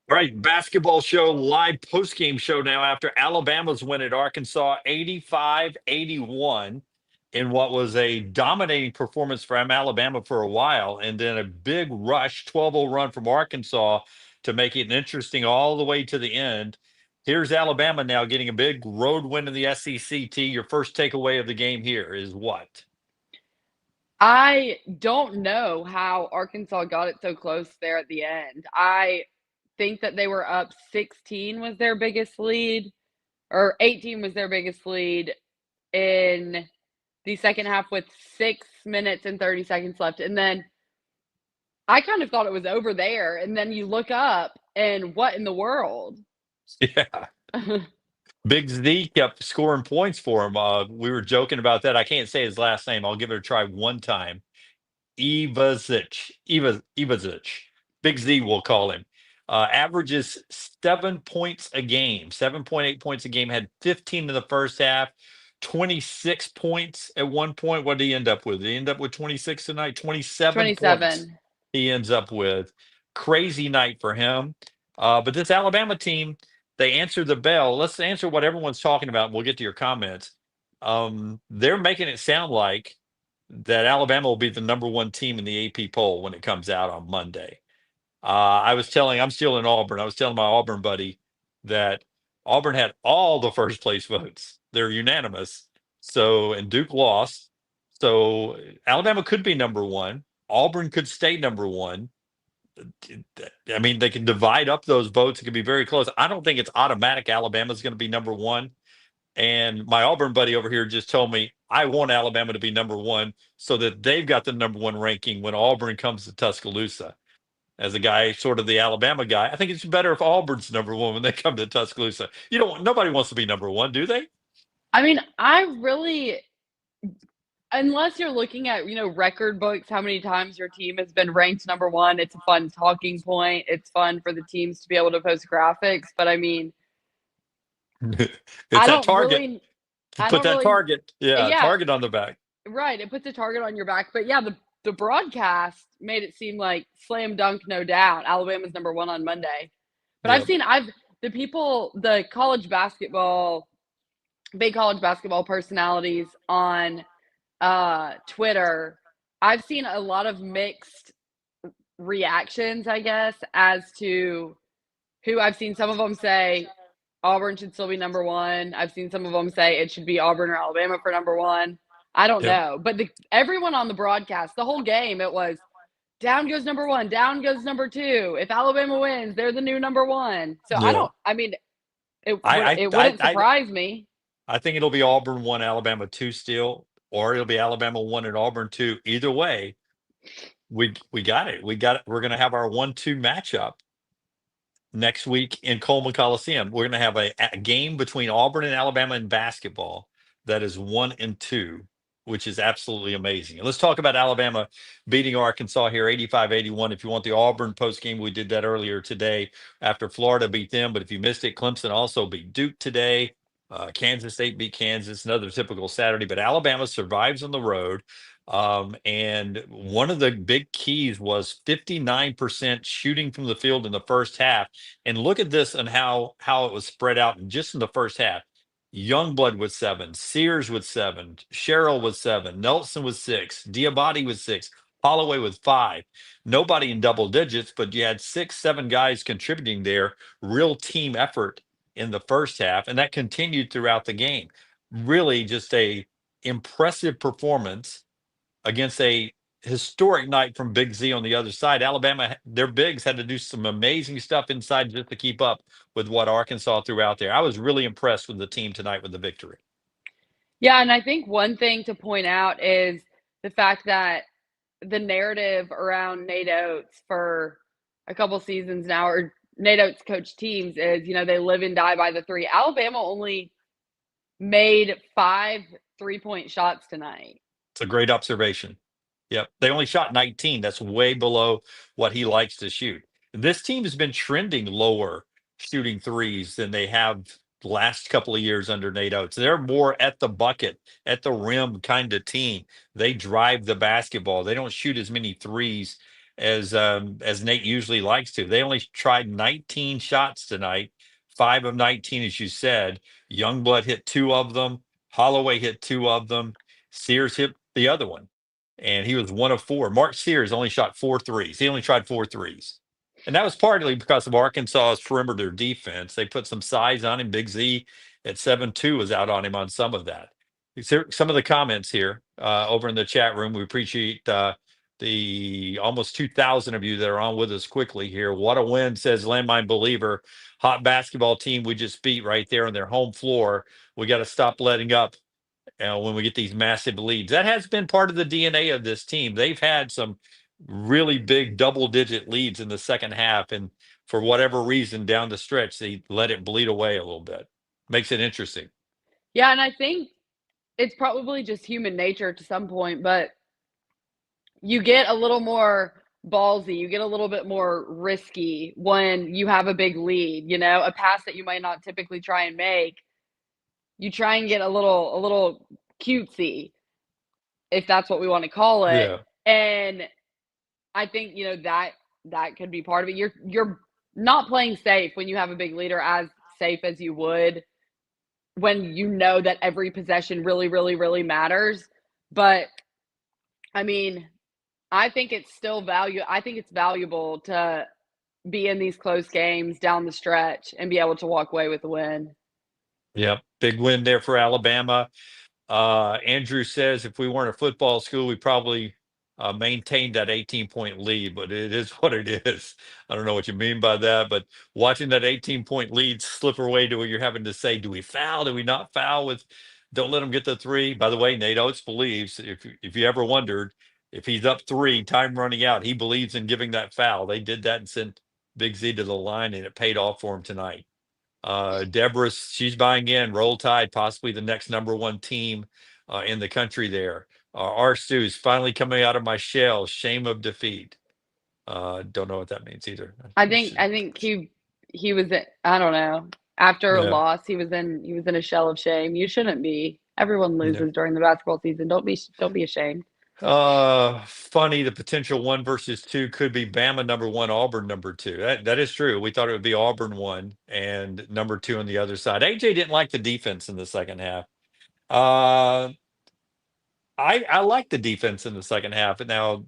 All right, basketball show, live postgame show now after Alabama's win at Arkansas 85-81 in what was a dominating performance from Alabama for a while, and then a big rush 12-0 run from Arkansas to make it interesting all the way to the end. Here's Alabama now getting a big road win in the SEC. Your first takeaway of the game here is what? I don't know how Arkansas got it so close there at the end. I think that they were up 16 was their biggest lead, or 18 was their biggest lead in the second half with 6 minutes and 30 seconds left. And then I kind of thought it was over there. And then you look up and what in the world? Yeah. Big Z kept scoring points for him. We were joking about that. I can't say his last name. I'll give it a try one time. Ivazic. Big Z, we'll call him. Averages 7 points a game, 7.8 points a game, had 15 in the first half, 26 points at one point. What did he end up with? Did he end up with 26 tonight? 27 points 27. he ends up with. Crazy night for him. But this Alabama team, they answered the bell. Let's answer what everyone's talking about. And we'll get to your comments. They're making it sound like that Alabama will be the number one team in the AP poll when it comes out on Monday. I'm still in Auburn. I was telling my Auburn buddy that Auburn had all the first place votes. They're unanimous. So, and Duke lost. So, Alabama could be number one. Auburn could stay number one. I mean, they can divide up those votes. It could be very close. I don't think it's automatic Alabama's going to be number one. And my Auburn buddy over here just told me I want Alabama to be number one so that they've got the number one ranking when Auburn comes to Tuscaloosa. As a guy, sort of the Alabama guy, I think it's better if Auburn's number one when they come to Tuscaloosa. Nobody wants to be number one, do they? I mean, I really, unless you're looking at, record books, how many times your team has been ranked number one, it's a fun talking point. It's fun for the teams to be able to post graphics. But I mean, It's I that don't target. really, I Put don't that really, target. Yeah, yeah, target on the back. right. It puts a target on your back. But yeah, the broadcast made it seem like slam dunk, no doubt. Alabama's number one on Monday. But Yeah. the big college basketball personalities on Twitter, I've seen a lot of mixed reactions, I guess, as to who I've seen some of them say Auburn should still be number one. I've seen some of them say it should be Auburn or Alabama for number one. I don't Yep. know. But everyone on the broadcast, the whole game, it was down goes number one, down goes number two. If Alabama wins, they're the new number one. So Yeah. it wouldn't surprise me. I think it'll be Auburn one, Alabama two still, or it'll be Alabama one and Auburn two. Either way, we got it. We got it. We're going to have our 1-2 matchup next week in Coleman Coliseum. We're going to have a game between Auburn and Alabama in basketball that is 1-2, which is absolutely amazing. And let's talk about Alabama beating Arkansas here 85-81. If you want the Auburn post game, we did that earlier today after Florida beat them. But if you missed it, Clemson also beat Duke today. Kansas State beat Kansas, another typical Saturday. But Alabama survives on the road. And one of the big keys was 59% shooting from the field in the first half. And look at this and how it was spread out just in the first half. Youngblood with 7, Sears with 7, Sherrill with 7, Nelson with 6, Diabate with 6, Holloway with 5. Nobody in double digits, but you had 6, 7 guys contributing there. Real team effort in the first half, and that continued throughout the game. Really just a impressive performance against a historic night from Big Z on the other side. Alabama, their bigs had to do some amazing stuff inside just to keep up with what Arkansas threw out there. I was really impressed with the team tonight with the victory. Yeah, and I think one thing to point out is the fact that the narrative around Nate Oats for a couple seasons now, or Nate Oats coach teams, is they live and die by the three. Alabama only made 5 3-point shots tonight. It's a great observation. Yep. They only shot 19. That's way below what he likes to shoot. This team has been trending lower shooting threes than they have the last couple of years under Nate Oats. They're more at the bucket, at the rim kind of team. They drive the basketball. They don't shoot as many threes as Nate usually likes to. They only tried 19 shots tonight, 5 of 19, as you said. Youngblood hit 2 of them. Holloway hit 2 of them. Sears hit the other one, and he was 1 of 4. Mark Sears only shot 4 threes. He only tried 4 threes. And that was partly because of Arkansas's perimeter defense. They put some size on him. Big Z at 7'2" was out on him on some of that. Some of the comments here over in the chat room. We appreciate the almost 2,000 of you that are on with us quickly here. What a win, says Landmine Believer. Hot basketball team we just beat right there on their home floor. We got to stop letting up when we get these massive leads. That has been part of the DNA of this team. They've had some really big double-digit leads in the second half, and for whatever reason down the stretch, they let it bleed away a little bit. Makes it interesting. Yeah, and I think it's probably just human nature to some point, but you get a little more ballsy, you get a little bit more risky when you have a big lead, a pass that you might not typically try and make. You try and get a little cutesy, if that's what we want to call it. Yeah. And I think, that could be part of it. You're not playing safe when you have a big lead, or as safe as you would when you know that every possession really, really, really matters. But I mean, I think it's valuable to be in these close games down the stretch and be able to walk away with a win. Yep. Big win there for Alabama. Andrew says if we weren't a football school, we probably maintained that 18-point lead, but it is what it is. I don't know what you mean by that, but watching that 18-point lead slip away to where you're having to say, do we foul? Do we not foul with, don't let them get the three. By the way, Nate Oats believes, if you ever wondered, if he's up 3, time running out, he believes in giving that foul. They did that and sent Big Z to the line, and it paid off for him tonight. Deborah, she's buying in. Roll Tide, possibly the next #1 team in the country there. R. Stu's finally coming out of my shell. Shame of defeat. Don't know what that means either. I think he was I don't know. After a Yeah. loss, he was in a shell of shame. You shouldn't be. Everyone Yeah. loses during the basketball season. Don't be ashamed. Funny, the potential 1 versus 2 could be Bama #1, Auburn #2. That is true. We thought it would be Auburn 1 and #2 on the other side. AJ didn't like the defense in the second half. I like the defense in the second half. And now,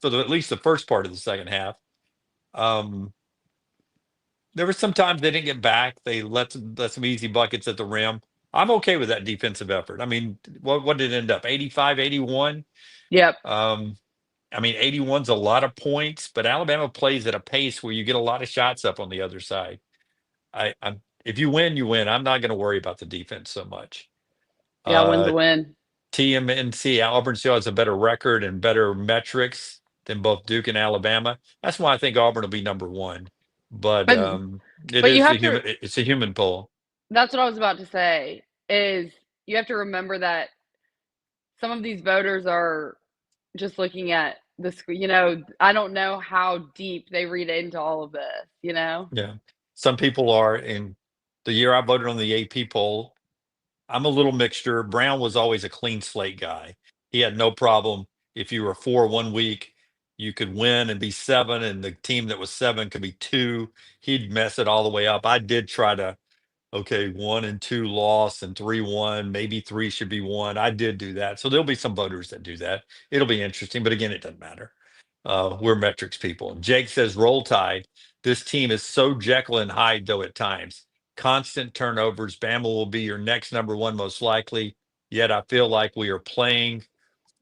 for at least the first part of the second half, um, there were some times they didn't get back. They let some easy buckets at the rim. I'm okay with that defensive effort. I mean, what did it end up? 85, 81? Yep. I mean, 81's a lot of points, but Alabama plays at a pace where you get a lot of shots up on the other side. If you win, you win. I'm not going to worry about the defense so much. Yeah, win's Uh, a win. TMNC, Auburn still has a better record and better metrics than both Duke and Alabama. That's why I think Auburn will be #1. But But it but you is have to it's a human poll. that's what I was about to say, is you have to remember that some of these voters are just looking at I don't know how deep they read into all of this. Yeah. Some people are. In the year I voted on the AP poll, I'm a little mixture. Brown was always a clean slate guy. He had no problem. If you were 4 1 week, you could win and be 7, and the team that was 7 could be 2. He'd mess it all the way up. I did try to, okay, 1 and 2 loss and 3 1, maybe 3 should be 1. I did do that. So there'll be some voters that do that. It'll be interesting, but again, it doesn't matter. We're metrics people. Jake says, Roll Tide. This team is so Jekyll and Hyde, though, at times. Constant turnovers. Bama will be your next #1, most likely. Yet I feel like we are playing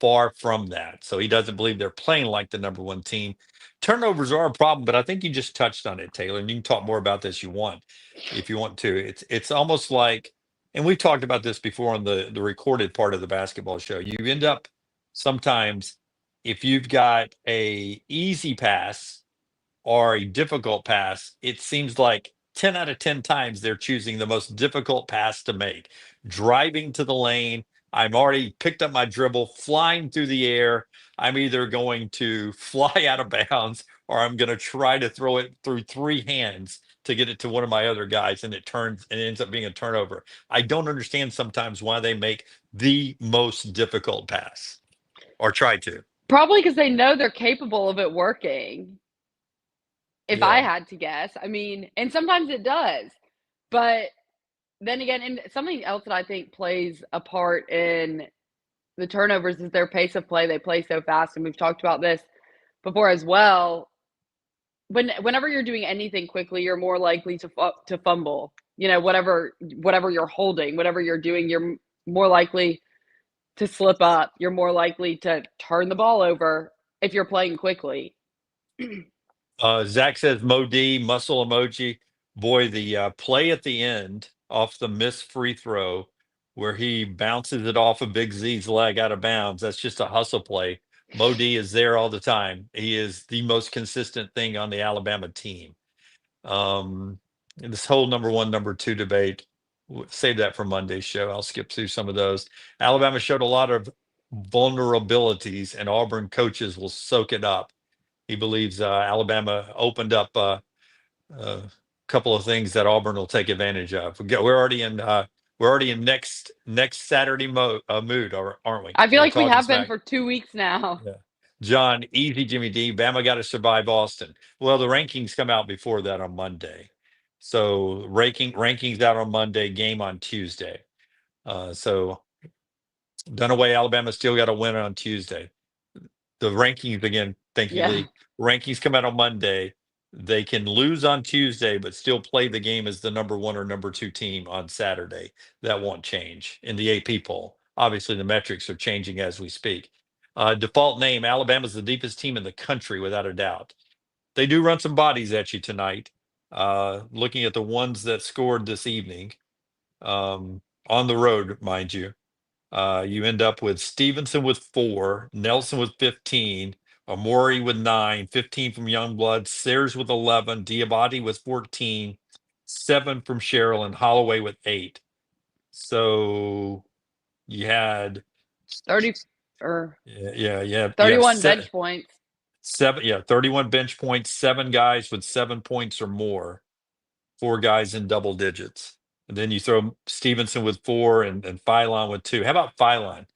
far from that. So he doesn't believe they're playing like the #1 team. Turnovers are a problem, but I think you just touched on it, Taylor, and you can talk more about this if you want to. It's almost like, and we've talked about this before on the recorded part of the basketball show. You end up sometimes, if you've got a easy pass or a difficult pass, it seems like 10 out of 10 times they're choosing the most difficult pass to make. Driving to the lane, I'm already picked up my dribble, flying through the air. I'm either going to fly out of bounds or I'm going to try to throw it through 3 hands to get it to one of my other guys, and it ends up being a turnover. I don't understand sometimes why they make the most difficult pass or try to. Probably because they know they're capable of it working. If I Yeah. had to guess, I mean, and sometimes it does, but then again, and something else that I think plays a part in the turnovers is their pace of play. They play so fast, and we've talked about this before as well. Whenever you're doing anything quickly, you're more likely to fumble. You know, whatever you're holding, whatever you're doing, you're more likely to slip up. You're more likely to turn the ball over if you're playing quickly. Zach says Mo D, muscle emoji. Boy, the play at the end off the missed free throw where he bounces it off of Big Z's leg out of bounds. That's just a hustle play. Mo D is there all the time. He is the most consistent thing on the Alabama team. And this whole number one, number two debate, save that for Monday's show. I'll skip through some of those. Alabama showed a lot of vulnerabilities, and Auburn coaches will soak it up. He believes Alabama opened up a couple of things that Auburn will take advantage of. We're already in next Saturday mood, aren't we? I feel We're like we talking have been smack. for 2 weeks now. Yeah. John, easy Jimmy D. Bama got to survive Austin. Well, the rankings come out before that on Monday. So rankings out on Monday, game on Tuesday. So Dunaway, Alabama still got to win on Tuesday. The rankings again, thank you, Yeah. Lee. Rankings come out on Monday. They can lose on Tuesday, but still play the game as the number one or number two team on Saturday. That won't change in the AP poll. Obviously, the metrics are changing as we speak. Default name Alabama's the deepest team in the country, without a doubt. They do run some bodies at you tonight. Looking at the ones that scored this evening on the road, mind you. You end up with Stevenson with 4, Nelson with 15, Amori with 9, 15 from Youngblood, Sayers with 11, Diabate with 14, 7 from Sherrill, and Holloway with 8. So you had 30 or you have 31 bench points. 31 bench points, 7 guys with 7 points or more, 4 guys in double digits. And then you throw Stevenson with 4 and Phylon with 2. How about Phylon?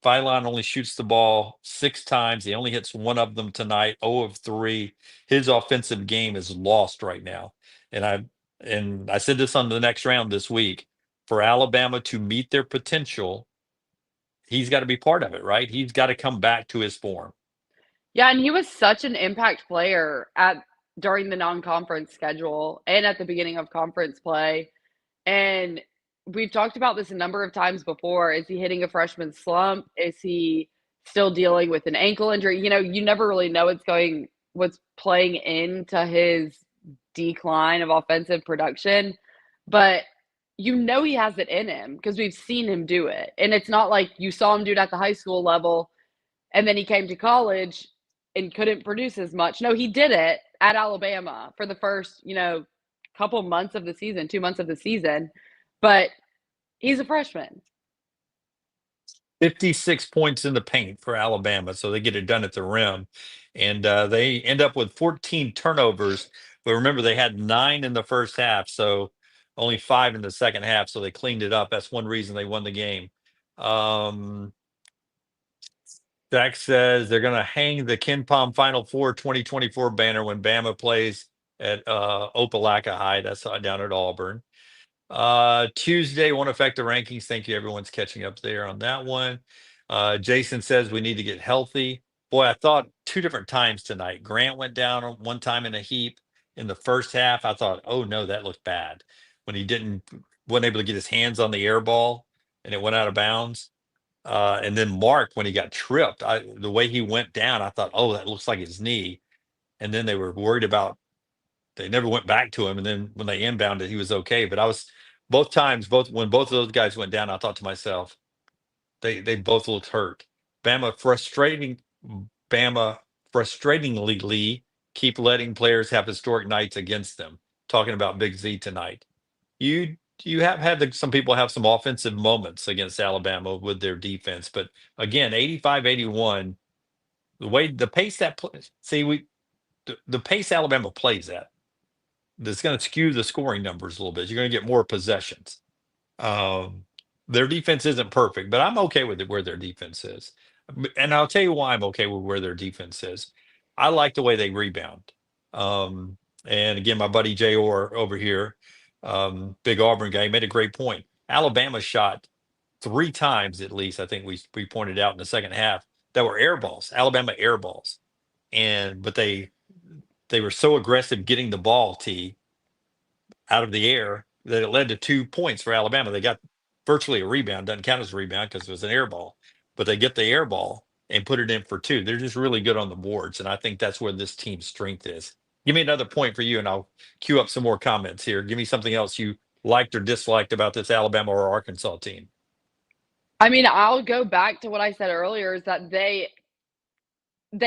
Phylon only shoots the ball 6 times. He only hits one of them tonight, 0 of 3. His offensive game is lost right now. And I said this on the next round this week. For Alabama to meet their potential, he's got to be part of it, right? He's got to come back to his form. Yeah, and he was such an impact player at during the non-conference schedule and at the beginning of conference play. And we've talked about this a number of times before. Is he hitting a freshman slump? Is he still dealing with an ankle injury? You know, you never really know what's playing into his decline of offensive production, but you know he has it in him because we've seen him do it. And it's not like you saw him do it at the high school level and then he came to college and couldn't produce as much. No, he did it at Alabama for the first, couple months of the season, 2 months of the season, but he's a freshman. 56 points in the paint for Alabama, so they get it done at the rim. And they end up with 14 turnovers. But remember, they had 9 in the first half, so only 5 in the second half. So they cleaned it up. That's one reason they won the game. Um, Zach says they're going to hang the Ken Palm Final Four 2024 banner when Bama plays at Opelika High. That's down at Auburn. Tuesday won't affect the rankings. Thank you. Everyone's catching up there on that one. Jason says we need to get healthy. Boy, I thought 2 different times tonight. Grant went down one time in a heap in the first half. I thought, oh no, that looked bad when he wasn't able to get his hands on the air ball and it went out of bounds. And then Mark, when he got tripped, the way he went down, I thought, oh, that looks like his knee. And then they were worried about they never went back to him. And then when they inbounded, he was okay. But I was both times, when both of those guys went down, I thought to myself, they both looked hurt. Bama frustrating Bama frustratingly keep letting players have historic nights against them. Talking about Big Z tonight. You have had some people have some offensive moments against Alabama with their defense, but again, 85-81, the pace the pace Alabama plays at, that's going to skew the scoring numbers a little bit. You're going to get more possessions. Um, their defense isn't perfect, but I'm okay with where their defense is. And I'll tell you why I'm okay with where their defense is. I like the way they rebound. Um, and again, my buddy Jay Orr over here, big Auburn guy, made a great point. Alabama shot 3 times at least. I think we pointed out in the second half that were air balls, Alabama air balls, and but they were so aggressive getting the ball out of the air that it led to 2 points for Alabama. They got virtually a rebound, doesn't count as a rebound because it was an air ball, but they get the air ball and put it in for 2. They're just really good on the boards, and I think that's where this team's strength is. Give me another point for you, and I'll queue up some more comments here. Give me something else you liked or disliked about this Alabama or Arkansas team. I mean, I'll go back to what I said earlier is that they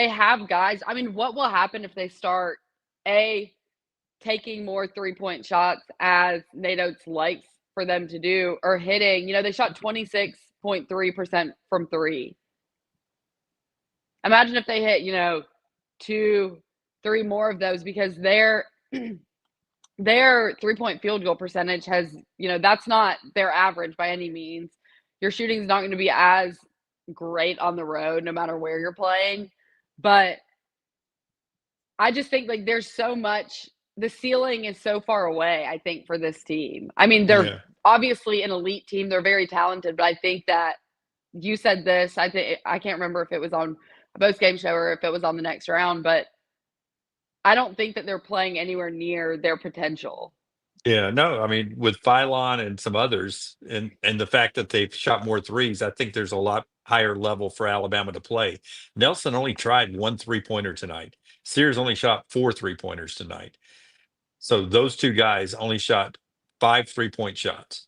have guys. I mean, what will happen if they start taking more three-point shots as Nate Oats likes for them to do, or hitting? They shot 26.3% from 3. Imagine if they hit, 2, 3 more of those, because their three-point field goal percentage has, that's not their average by any means. Your shooting is not going to be as great on the road no matter where you're playing, but I just think, like, there's so much, the ceiling is so far away, I think, for this team. I mean, they're Yeah. obviously an elite team, they're very talented, but I think that you said this, I can't remember if it was on a post-game show or if it was on the next round, but I don't think that they're playing anywhere near their potential. Yeah, no, I mean, with Phylon and some others, and the fact that they've shot more threes, I think there's a lot higher level for Alabama to play. Nelson only tried 1 3-pointer tonight. Sears only shot 4 3-pointers tonight. So those 2 guys only shot 5 3-point shots,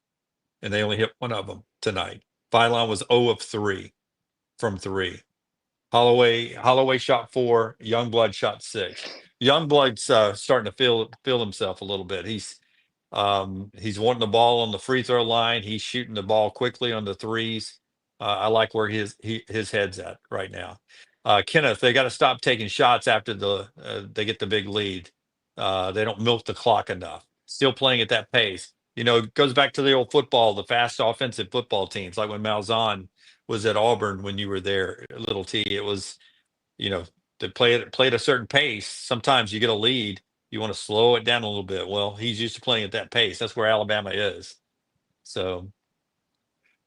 and they only hit one of them tonight. Phylon was 0 of 3 from 3. Holloway shot 4. Youngblood shot 6. Youngblood's starting to feel himself a little bit. He's wanting the ball on the free throw line. He's shooting the ball quickly on the threes. I like where his head's at right now. Kenneth, they got to stop taking shots after they get the big lead. They don't milk the clock enough. Still playing at that pace. It goes back to the old football, the fast offensive football teams, like when Malzahn was at Auburn when you were there, little T. It was, they play at a certain pace. Sometimes you get a lead, you want to slow it down a little bit. Well, he's used to playing at that pace. That's where Alabama is. So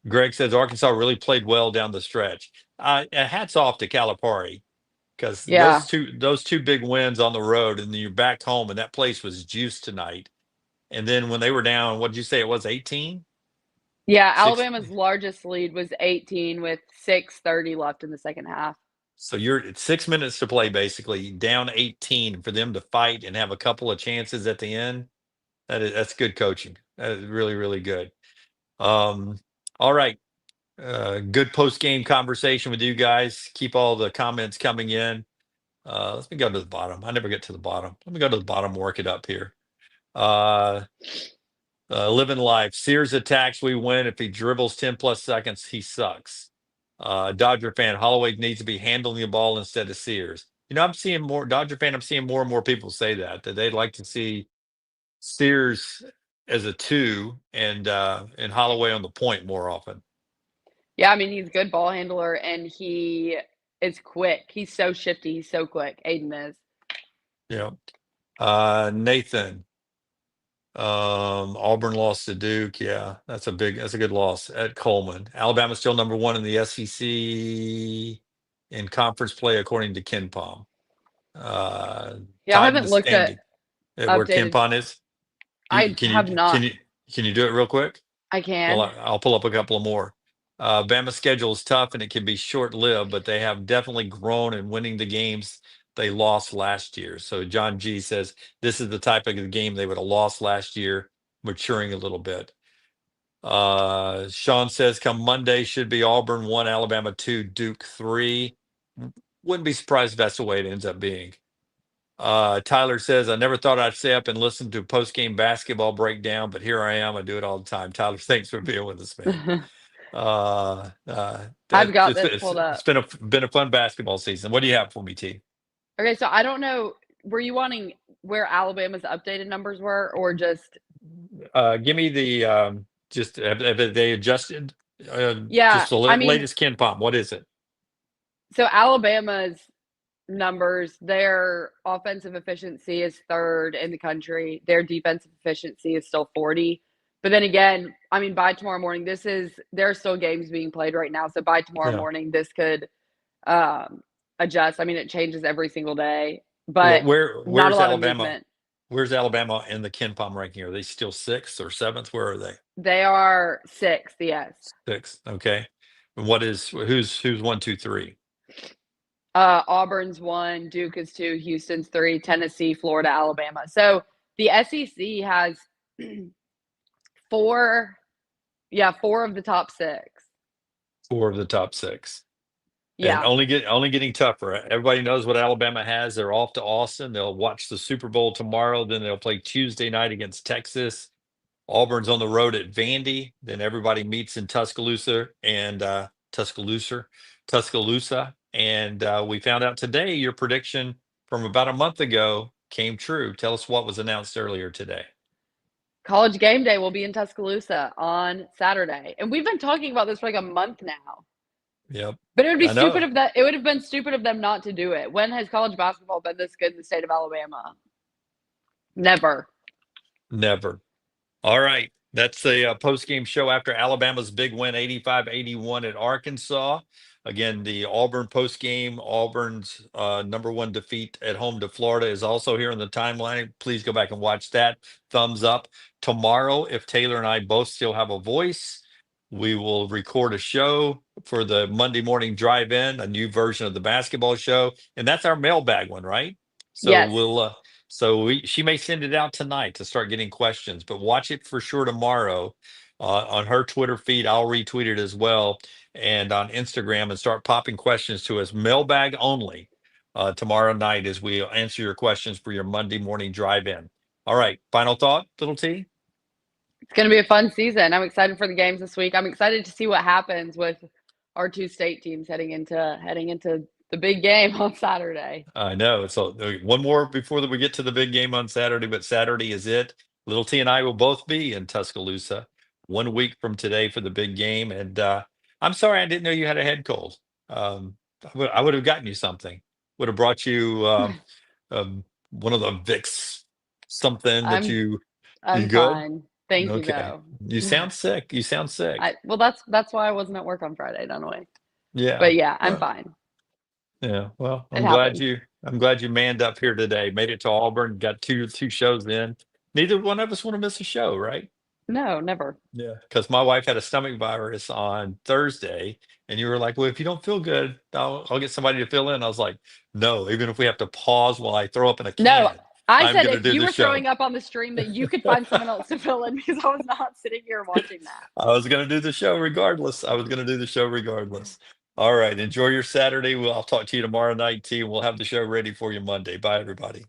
Greg says Arkansas really played well down the stretch. Hats off to Calipari, because Yeah. those two big wins on the road, and then you're back home, and that place was juiced tonight. And then when they were down, what did you say it was, 18? Yeah, Six. Alabama's largest lead was 18 with 6:30 left in the second half. So you're at 6 minutes to play, basically down 18, for them to fight and have a couple of chances at the end. That's good coaching. That is really, really good. All right. Good post game conversation with you guys. Keep all the comments coming in. Let me go to the bottom. I never get to the bottom. Let me go to the bottom, work it up here. Living life. Sears attacks, we win. If he dribbles 10 plus seconds, he sucks. Dodger fan, Holloway needs to be handling the ball instead of Sears. I'm seeing more Dodger fan. I'm seeing more and more people say that they'd like to see Sears as a 2 and Holloway on the point more often. Yeah, I mean, he's a good ball handler and he is quick. He's so shifty. He's so quick. Aiden is. Yeah. Nathan. Auburn lost to Duke. Yeah, that's a good loss at Coleman. Alabama's still number 1 in the SEC in conference play, according to Ken Palm. Yeah, I Tied in haven't the looked at standing where Ken updated. Palm is. I have not. Can you do it real quick? I Well, can. I'll pull up a couple of more. Bama's schedule is tough and it can be short-lived, but they have definitely grown in winning the games they lost last year. So John G says this is the type of game they would have lost last year, maturing a little bit. Sean says come Monday should be Auburn 1, Alabama 2, Duke 3. Wouldn't be surprised if that's the way it ends up being. Tyler says, I never thought I'd stay up and listen to post-game basketball breakdown, but here I am. I do it all the time. Tyler, thanks for being with us, man. I've got this pulled up. It's been a fun basketball season. What do you have for me, T? Okay, so I don't know. Were you wanting where Alabama's updated numbers were, or just? Give me the just have they adjusted? Yeah, Just the I mean, latest Ken Palm. What is it? So Alabama's numbers, their offensive efficiency is third in the country. Their defensive efficiency is still 40. But then again, I mean, by tomorrow morning, there are still games being played right now. So by tomorrow Yeah. morning, this could adjust. I mean, it changes every single day, Well, but not a where's lot of Alabama? movement. Where's Alabama in the Ken Palm ranking? Are they still sixth or seventh? Where are they? They are sixth, yes. Sixth. Okay. And who's one, two, three? Auburn's one, Duke is two, Houston's three, Tennessee, Florida, Alabama. So the SEC has four, four of the top six. Four of the top six. And Yeah. only getting tougher. Everybody knows what Alabama has. They're off to Austin. They'll watch the Super Bowl tomorrow. Then they'll play Tuesday night against Texas. Auburn's on the road at Vandy. Then everybody meets in Tuscaloosa. And we found out today your prediction from about a month ago came true. Tell us what was announced earlier today. College game day will be in Tuscaloosa on Saturday. And we've been talking about this for like a month now. Yep. But it would be I know. it would have been stupid of them not to do it. When has college basketball been this good in the state of Alabama? Never. Never. All right. That's the post-game show after Alabama's big win, 85-81 at Arkansas. Again, the Auburn post-game, Auburn's number one defeat at home to Florida is also here in the timeline. Please go back and watch that. Thumbs up. Tomorrow, if Taylor and I both still have a voice, we will record a show for the Monday morning drive-in, a new version of the basketball show. And that's our mailbag one, right? So Yes. she may send it out tonight to start getting questions, but watch it for sure tomorrow on her Twitter feed. I'll retweet it as well, and on Instagram, and start popping questions to us. Mailbag only tomorrow night as we answer your questions for your Monday morning drive-in. All right, final thought, Little T? It's going to be a fun season. I'm excited for the games this week. I'm excited to see what happens with our two state teams heading into the big game on Saturday. I know. So one more before we get to the big game on Saturday, but Saturday is it. Little T and I will both be in Tuscaloosa 1 week from today for the big game. And I'm sorry I didn't know you had a head cold. I would have gotten you something. Would have brought you one of the Vicks something that I'm you I'm good? fine. Thank you Okay. though. You sound sick. You sound sick. Well, that's why I wasn't at work on Friday, Dunaway. Yeah. But yeah, I'm Well, fine. yeah, well, It happens. I'm glad you manned up here today. Made it to Auburn, got two shows in. Neither one of us want to miss a show, right? No, never. Yeah. Because my wife had a stomach virus on Thursday, and you were like, "Well, if you don't feel good, I'll get somebody to fill in." I was like, "No, even if we have to pause while I throw up in a No, can, I I'm said gonna if do you the were show." throwing up on the stream that you could find someone else to fill in because I was not sitting here watching that. I was gonna do the show regardless. I was gonna do the show regardless. All right. Enjoy your Saturday. I'll talk to you tomorrow night, T, and we'll have the show ready for you Monday. Bye, everybody.